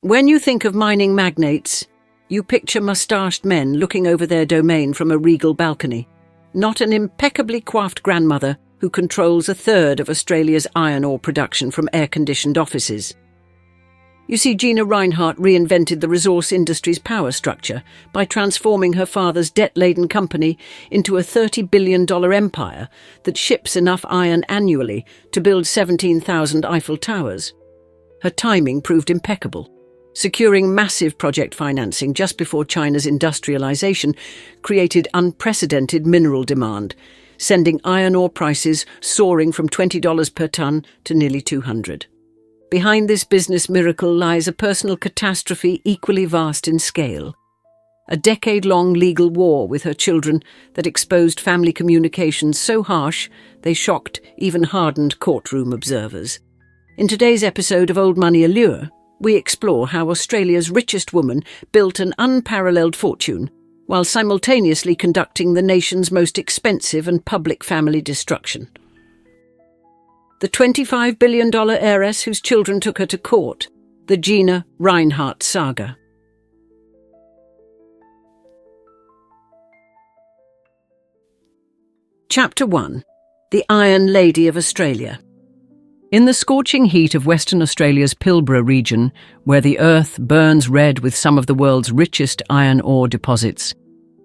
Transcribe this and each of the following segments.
When you think of mining magnates, you picture mustached men looking over their domain from a regal balcony, not an impeccably coiffed grandmother who controls a third of Australia's iron ore production from air-conditioned offices. You see, Gina Rinehart reinvented the resource industry's power structure by transforming her father's debt-laden company into a $30 billion empire that ships enough iron annually to build 17,000 Eiffel Towers. Her timing proved impeccable, securing massive project financing just before China's industrialization created unprecedented mineral demand, sending iron ore prices soaring from $20 per tonne to nearly $200. Behind this business miracle lies a personal catastrophe equally vast in scale. A decade-long legal war with her children that exposed family communications so harsh they shocked even hardened courtroom observers. In today's episode of Old Money Allure, we explore how Australia's richest woman built an unparalleled fortune while simultaneously conducting the nation's most expensive and public family destruction. The $25 billion heiress whose children took her to court, the Gina Rinehart saga. Chapter 1. The Iron Lady of Australia. In the scorching heat of Western Australia's Pilbara region, where the earth burns red with some of the world's richest iron ore deposits,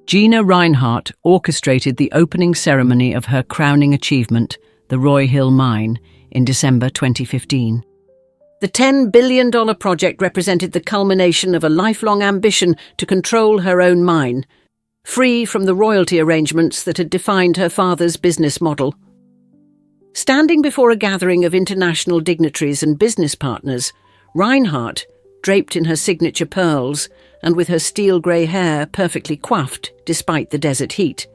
Gina Rinehart orchestrated the opening ceremony of her crowning achievement, the Roy Hill mine, in December 2015. The $10 billion project represented the culmination of a lifelong ambition to control her own mine, free from the royalty arrangements that had defined her father's business model. Standing before a gathering of international dignitaries and business partners, Rinehart, draped in her signature pearls and with her steel-grey hair perfectly coiffed despite the desert heat,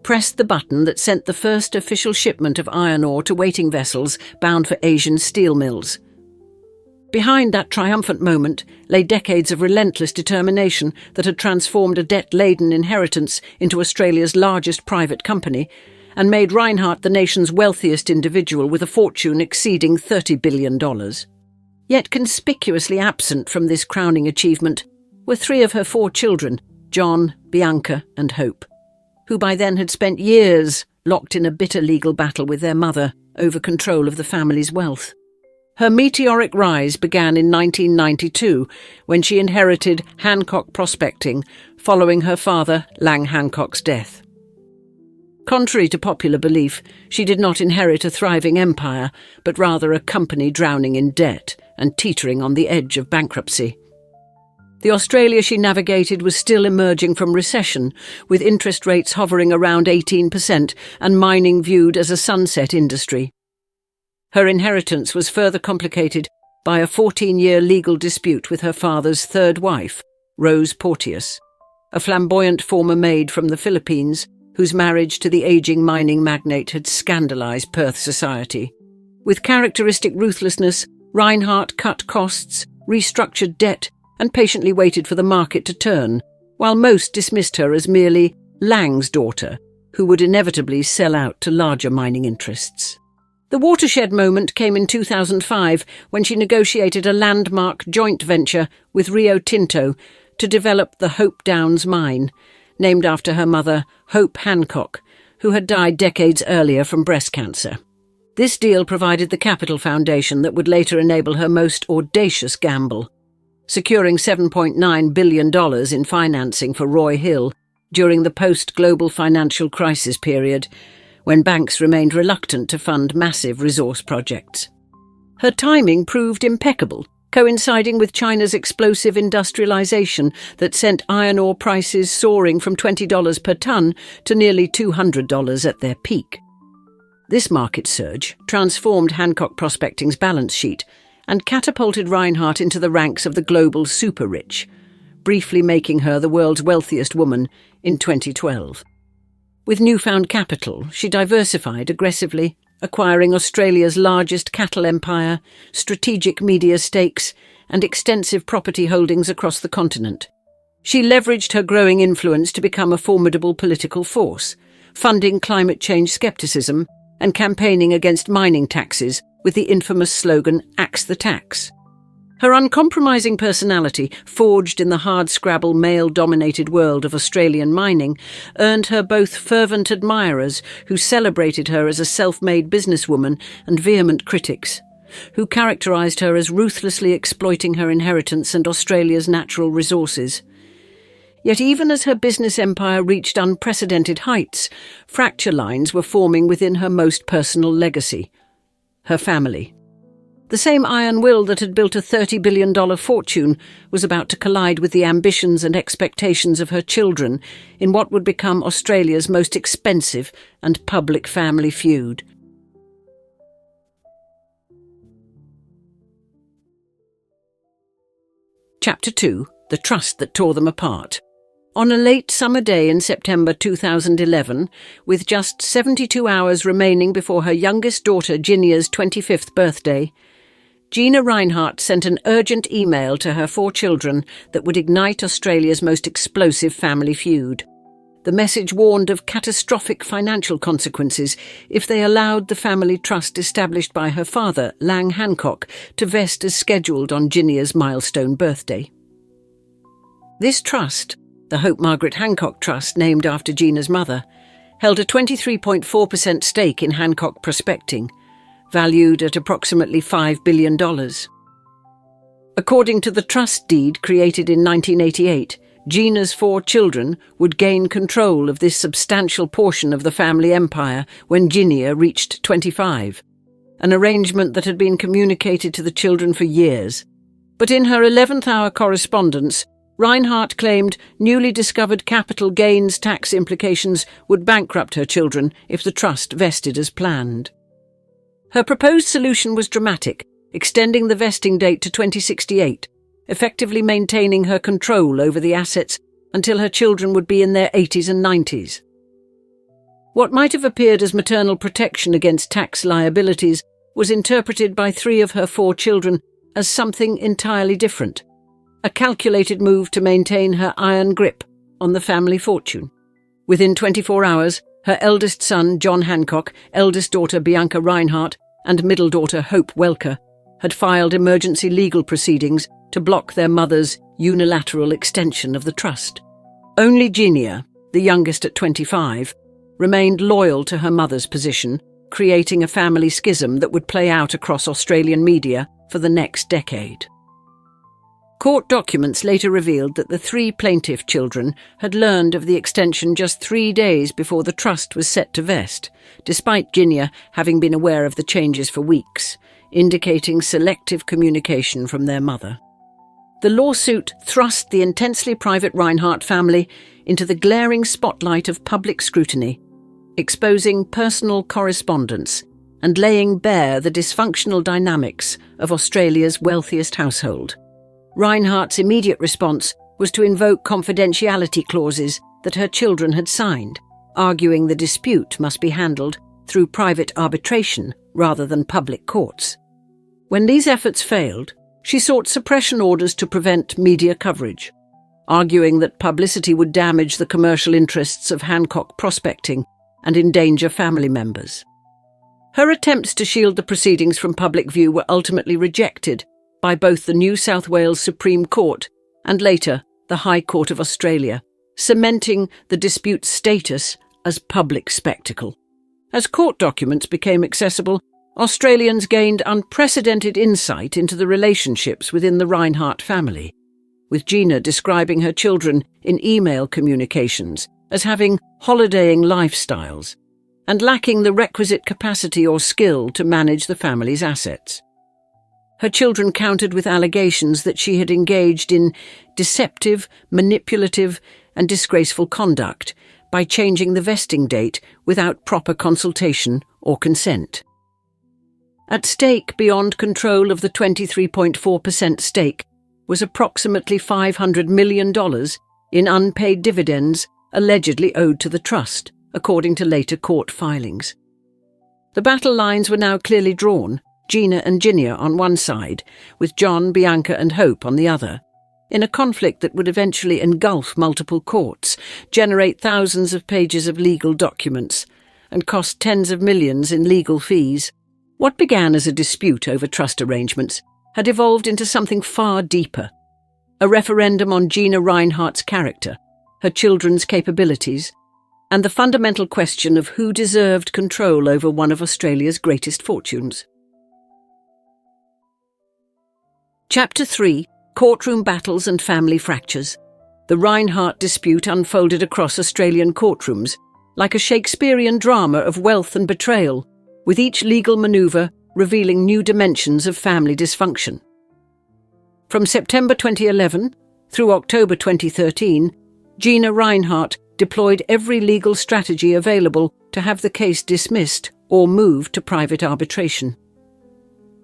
pressed the button that sent the first official shipment of iron ore to waiting vessels bound for Asian steel mills. Behind that triumphant moment lay decades of relentless determination that had transformed a debt-laden inheritance into Australia's largest private company and made Rinehart the nation's wealthiest individual with a fortune exceeding $30 billion. Yet conspicuously absent from this crowning achievement were three of her four children, John, Bianca and Hope, who by then had spent years locked in a bitter legal battle with their mother over control of the family's wealth. Her meteoric rise began in 1992 when she inherited Hancock Prospecting following her father, Lang Hancock's death. Contrary to popular belief, she did not inherit a thriving empire, but rather a company drowning in debt and teetering on the edge of bankruptcy. The Australia she navigated was still emerging from recession, with interest rates hovering around 18% and mining viewed as a sunset industry. Her inheritance was further complicated by a 14-year legal dispute with her father's third wife, Rose Porteous, a flamboyant former maid from the Philippines whose marriage to the ageing mining magnate had scandalised Perth society. With characteristic ruthlessness, Rinehart cut costs, restructured debt, and patiently waited for the market to turn, while most dismissed her as merely Lang's daughter, who would inevitably sell out to larger mining interests. The watershed moment came in 2005 when she negotiated a landmark joint venture with Rio Tinto to develop the Hope Downs mine, named after her mother, Hope Hancock, who had died decades earlier from breast cancer. This deal provided the capital foundation that would later enable her most audacious gamble, securing $7.9 billion in financing for Roy Hill during the post-global financial crisis period, when banks remained reluctant to fund massive resource projects. Her timing proved impeccable, coinciding with China's explosive industrialization that sent iron ore prices soaring from $20 per tonne to nearly $200 at their peak. This market surge transformed Hancock Prospecting's balance sheet and catapulted Rinehart into the ranks of the global super-rich, briefly making her the world's wealthiest woman in 2012. With newfound capital, she diversified aggressively, acquiring Australia's largest cattle empire, strategic media stakes, and extensive property holdings across the continent. She leveraged her growing influence to become a formidable political force, funding climate change skepticism and campaigning against mining taxes with the infamous slogan, "Axe the Tax." Her uncompromising personality, forged in the hardscrabble male-dominated world of Australian mining, earned her both fervent admirers who celebrated her as a self-made businesswoman and vehement critics, who characterised her as ruthlessly exploiting her inheritance and Australia's natural resources. Yet even as her business empire reached unprecedented heights, fracture lines were forming within her most personal legacy: her family. The same iron will that had built a $30 billion fortune was about to collide with the ambitions and expectations of her children in what would become Australia's most expensive and public family feud. Chapter 2. The Trust That Tore Them Apart. On a late summer day in September 2011, with just 72 hours remaining before her youngest daughter Gina's 25th birthday, Gina Rinehart sent an urgent email to her 4 children that would ignite Australia's most explosive family feud. The message warned of catastrophic financial consequences if they allowed the family trust established by her father, Lang Hancock, to vest as scheduled on Gina's milestone birthday. This trust, the Hope Margaret Hancock Trust, named after Gina's mother, held a 23.4% stake in Hancock Prospecting, valued at approximately $5 billion. According to the trust deed created in 1988, Gina's 4 children would gain control of this substantial portion of the family empire when Gina reached 25, an arrangement that had been communicated to the children for years. But in her 11th hour correspondence, Rinehart claimed newly discovered capital gains tax implications would bankrupt her children if the trust vested as planned. Her proposed solution was dramatic, extending the vesting date to 2068, effectively maintaining her control over the assets until her children would be in their 80s and 90s. What might have appeared as maternal protection against tax liabilities was interpreted by 3 of her 4 children as something entirely different: a calculated move to maintain her iron grip on the family fortune. Within 24 hours, her eldest son, John Hancock, eldest daughter, Bianca Rinehart, and middle daughter, Hope Welker, had filed emergency legal proceedings to block their mother's unilateral extension of the trust. Only Gina, the youngest at 25, remained loyal to her mother's position, creating a family schism that would play out across Australian media for the next decade. Court documents later revealed that the 3 plaintiff children had learned of the extension just 3 days before the trust was set to vest, despite Gina having been aware of the changes for weeks, indicating selective communication from their mother. The lawsuit thrust the intensely private Rinehart family into the glaring spotlight of public scrutiny, exposing personal correspondence and laying bare the dysfunctional dynamics of Australia's wealthiest household. Rinehart's immediate response was to invoke confidentiality clauses that her children had signed, arguing the dispute must be handled through private arbitration rather than public courts. When these efforts failed, she sought suppression orders to prevent media coverage, arguing that publicity would damage the commercial interests of Hancock Prospecting and endanger family members. Her attempts to shield the proceedings from public view were ultimately rejected by both the New South Wales Supreme Court and later the High Court of Australia, cementing the dispute's status as public spectacle. As court documents became accessible, Australians gained unprecedented insight into the relationships within the Rinehart family, with Gina describing her children in email communications as having holidaying lifestyles and lacking the requisite capacity or skill to manage the family's assets. Her children countered with allegations that she had engaged in deceptive, manipulative, and disgraceful conduct by changing the vesting date without proper consultation or consent. At stake beyond control of the 23.4% stake was approximately $500 million in unpaid dividends allegedly owed to the trust, according to later court filings. The battle lines were now clearly drawn, Gina and Gina on one side, with John, Bianca and Hope on the other, in a conflict that would eventually engulf multiple courts, generate thousands of pages of legal documents, and cost tens of millions in legal fees. What began as a dispute over trust arrangements had evolved into something far deeper. A referendum on Gina Rinehart's character, her children's capabilities, and the fundamental question of who deserved control over one of Australia's greatest fortunes. Chapter 3: Courtroom Battles and Family Fractures. The Rinehart dispute unfolded across Australian courtrooms, like a Shakespearean drama of wealth and betrayal, with each legal manoeuvre revealing new dimensions of family dysfunction. From September 2011 through October 2013, Gina Rinehart deployed every legal strategy available to have the case dismissed or moved to private arbitration.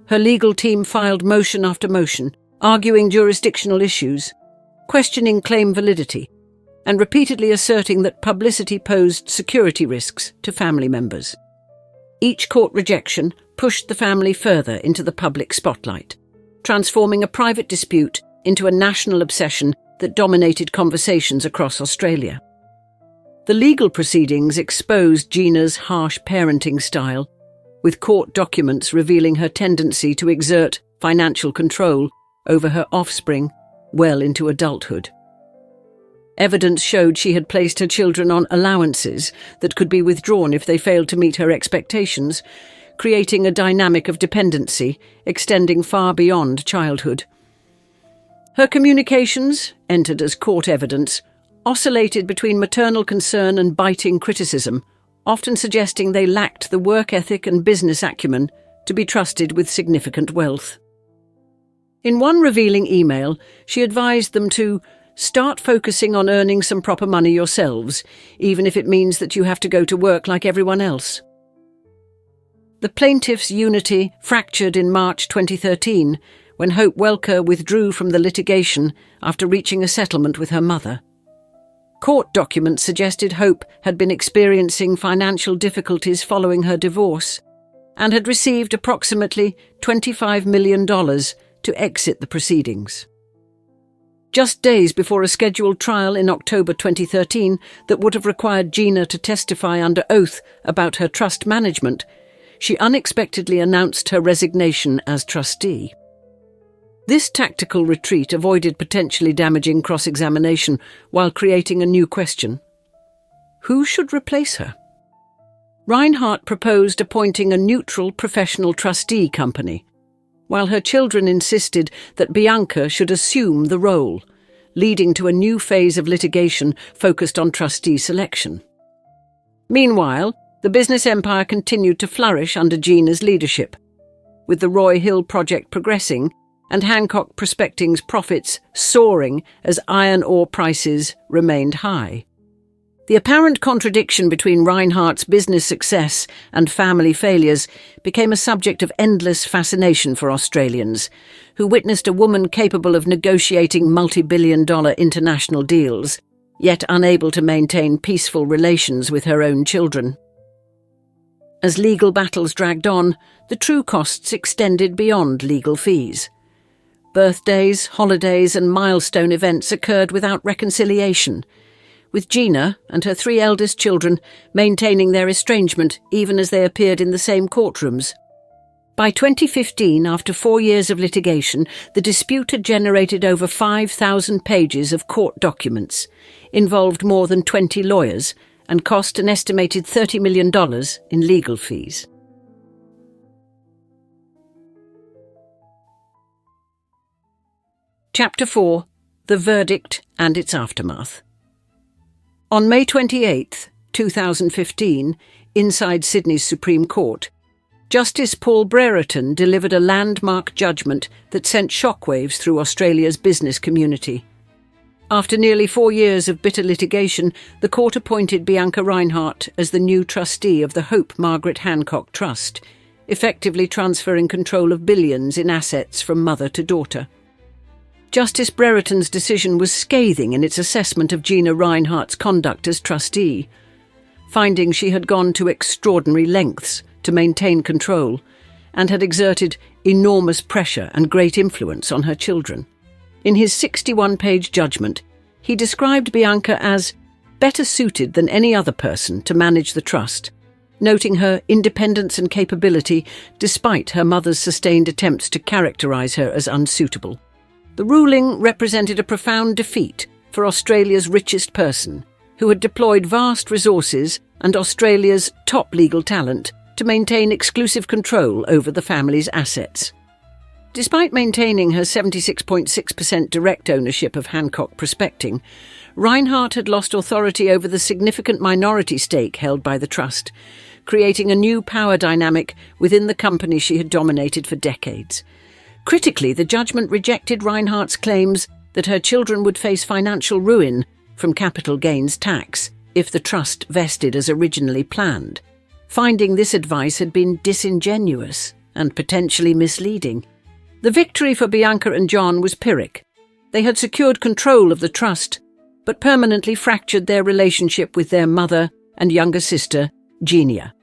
Her legal team filed motion after motion, arguing jurisdictional issues, questioning claim validity, and repeatedly asserting that publicity posed security risks to family members. Each court rejection pushed the family further into the public spotlight, transforming a private dispute into a national obsession that dominated conversations across Australia. The legal proceedings exposed Gina's harsh parenting style, with court documents revealing her tendency to exert financial control over her offspring well into adulthood. Evidence showed she had placed her children on allowances that could be withdrawn if they failed to meet her expectations, creating a dynamic of dependency extending far beyond childhood. Her communications, entered as court evidence, oscillated between maternal concern and biting criticism, often suggesting they lacked the work ethic and business acumen to be trusted with significant wealth. In one revealing email, she advised them to start focusing on earning some proper money yourselves, even if it means that you have to go to work like everyone else. The plaintiff's unity fractured in March 2013, when Hope Welker withdrew from the litigation after reaching a settlement with her mother. Court documents suggested Hope had been experiencing financial difficulties following her divorce and had received approximately $25 million to exit the proceedings. Just days before a scheduled trial in October 2013 that would have required Gina to testify under oath about her trust management, she unexpectedly announced her resignation as trustee. This tactical retreat avoided potentially damaging cross-examination while creating a new question. Who should replace her? Rinehart proposed appointing a neutral professional trustee company, while her children insisted that Bianca should assume the role, leading to a new phase of litigation focused on trustee selection. Meanwhile, the business empire continued to flourish under Gina's leadership, with the Roy Hill project progressing and Hancock Prospecting's profits soaring as iron ore prices remained high. The apparent contradiction between Rinehart's business success and family failures became a subject of endless fascination for Australians, who witnessed a woman capable of negotiating multi-billion-dollar international deals, yet unable to maintain peaceful relations with her own children. As legal battles dragged on, the true costs extended beyond legal fees. Birthdays, holidays, and milestone events occurred without reconciliation, with Gina and her 3 eldest children maintaining their estrangement even as they appeared in the same courtrooms. By 2015, after 4 years of litigation, the dispute had generated over 5,000 pages of court documents, involved more than 20 lawyers, and cost an estimated $30 million in legal fees. Chapter 4: The Verdict and its Aftermath. On May 28, 2015, inside Sydney's Supreme Court, Justice Paul Brereton delivered a landmark judgment that sent shockwaves through Australia's business community. After nearly 4 years of bitter litigation, the court appointed Bianca Rinehart as the new trustee of the Hope Margaret Hancock Trust, effectively transferring control of billions in assets from mother to daughter. Justice Brereton's decision was scathing in its assessment of Gina Rinehart's conduct as trustee, finding she had gone to extraordinary lengths to maintain control and had exerted enormous pressure and great influence on her children. In his 61-page judgment, he described Bianca as better suited than any other person to manage the trust, noting her independence and capability despite her mother's sustained attempts to characterise her as unsuitable. The ruling represented a profound defeat for Australia's richest person, who had deployed vast resources and Australia's top legal talent to maintain exclusive control over the family's assets. Despite maintaining her 76.6% direct ownership of Hancock Prospecting, Rinehart had lost authority over the significant minority stake held by the trust, creating a new power dynamic within the company she had dominated for decades. Critically, the judgment rejected Rinehart's claims that her children would face financial ruin from capital gains tax if the trust vested as originally planned, finding this advice had been disingenuous and potentially misleading. The victory for Bianca and John was Pyrrhic. They had secured control of the trust, but permanently fractured their relationship with their mother and younger sister, Gina.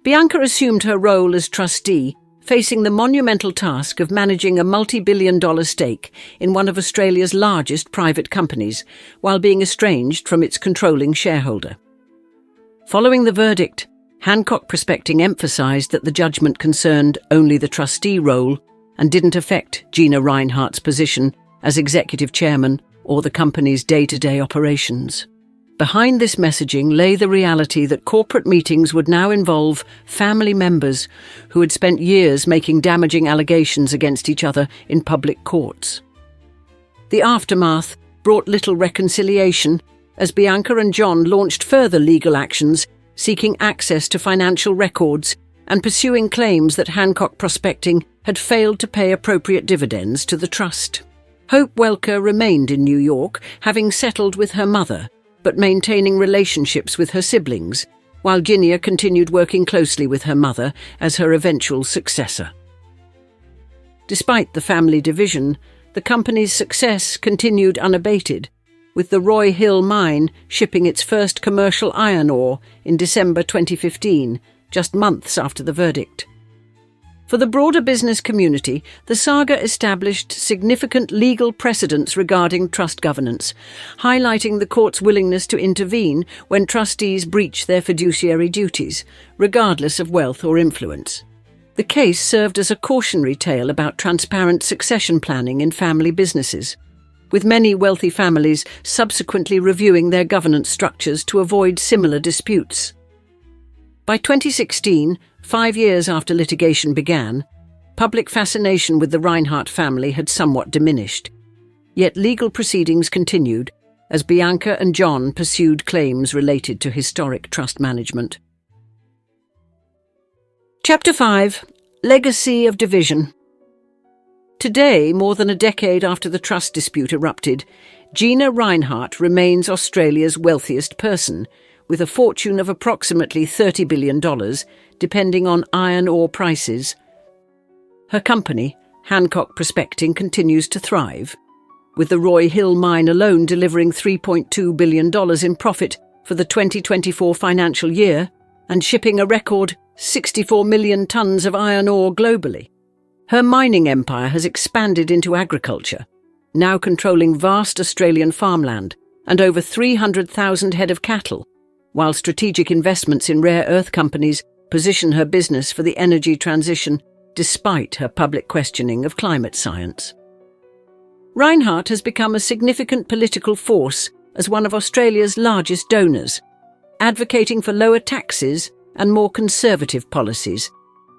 Bianca assumed her role as trustee, facing the monumental task of managing a multi-billion-dollar stake in one of Australia's largest private companies, while being estranged from its controlling shareholder. Following the verdict, Hancock Prospecting emphasised that the judgment concerned only the trustee role and didn't affect Gina Rinehart's position as executive chairman or the company's day-to-day operations. Behind this messaging lay the reality that corporate meetings would now involve family members who had spent years making damaging allegations against each other in public courts. The aftermath brought little reconciliation as Bianca and John launched further legal actions seeking access to financial records and pursuing claims that Hancock Prospecting had failed to pay appropriate dividends to the trust. Hope Welker remained in New York, having settled with her mother, but maintaining relationships with her siblings, while Gina continued working closely with her mother as her eventual successor. Despite the family division, the company's success continued unabated, with the Roy Hill mine shipping its first commercial iron ore in December 2015, just months after the verdict. For the broader business community, the saga established significant legal precedents regarding trust governance, highlighting the court's willingness to intervene when trustees breach their fiduciary duties, regardless of wealth or influence. The case served as a cautionary tale about transparent succession planning in family businesses, with many wealthy families subsequently reviewing their governance structures to avoid similar disputes. By 2016, 5 years after litigation began, public fascination with the Rinehart family had somewhat diminished. Yet legal proceedings continued as Bianca and John pursued claims related to historic trust management. Chapter 5. Legacy of Division. Today, more than a decade after the trust dispute erupted, Gina Rinehart remains Australia's wealthiest person, with a fortune of approximately $30 billion, depending on iron ore prices. Her company, Hancock Prospecting, continues to thrive, with the Roy Hill mine alone delivering $3.2 billion in profit for the 2024 financial year and shipping a record 64 million tonnes of iron ore globally. Her mining empire has expanded into agriculture, now controlling vast Australian farmland and over 300,000 head of cattle, while strategic investments in rare earth companies position her business for the energy transition despite her public questioning of climate science. Rinehart has become a significant political force as one of Australia's largest donors, advocating for lower taxes and more conservative policies,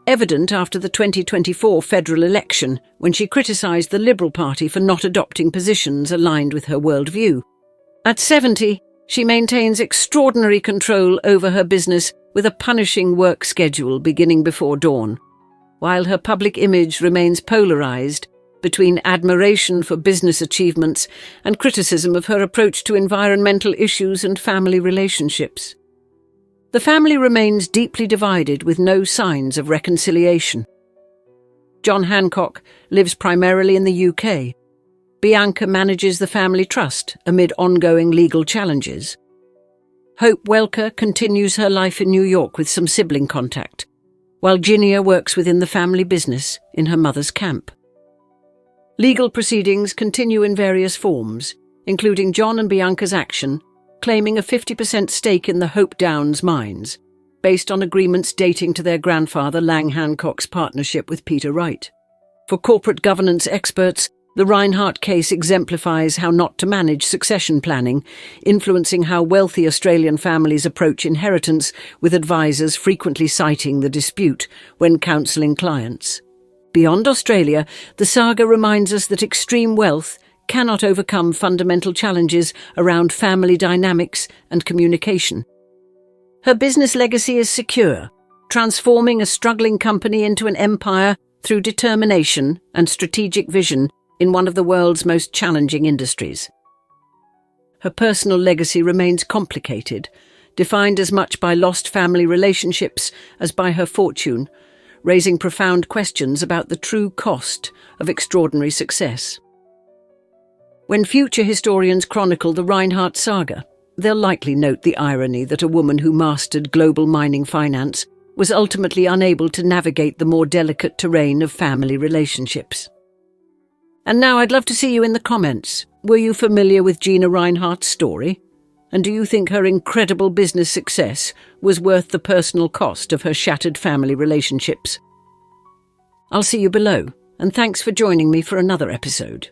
evident after the 2024 federal election when she criticised the Liberal Party for not adopting positions aligned with her worldview. At 70, she maintains extraordinary control over her business with a punishing work schedule beginning before dawn, while her public image remains polarised between admiration for business achievements and criticism of her approach to environmental issues and family relationships. The family remains deeply divided with no signs of reconciliation. John Hancock lives primarily in the UK. Bianca manages the family trust amid ongoing legal challenges. Hope Welker continues her life in New York with some sibling contact, while Gina works within the family business in her mother's camp. Legal proceedings continue in various forms, including John and Bianca's action, claiming a 50% stake in the Hope Downs mines, based on agreements dating to their grandfather Lang Hancock's partnership with Peter Wright. For corporate governance experts, the Rinehart case exemplifies how not to manage succession planning, influencing how wealthy Australian families approach inheritance, with advisors frequently citing the dispute when counselling clients. Beyond Australia, the saga reminds us that extreme wealth cannot overcome fundamental challenges around family dynamics and communication. Her business legacy is secure, transforming a struggling company into an empire through determination and strategic vision in one of the world's most challenging industries. Her personal legacy remains complicated, defined as much by lost family relationships as by her fortune, raising profound questions about the true cost of extraordinary success. When future historians chronicle the Rinehart saga, they'll likely note the irony that a woman who mastered global mining finance was ultimately unable to navigate the more delicate terrain of family relationships. And now I'd love to see you in the comments. Were you familiar with Gina Rinehart's story? And do you think her incredible business success was worth the personal cost of her shattered family relationships? I'll see you below, and thanks for joining me for another episode.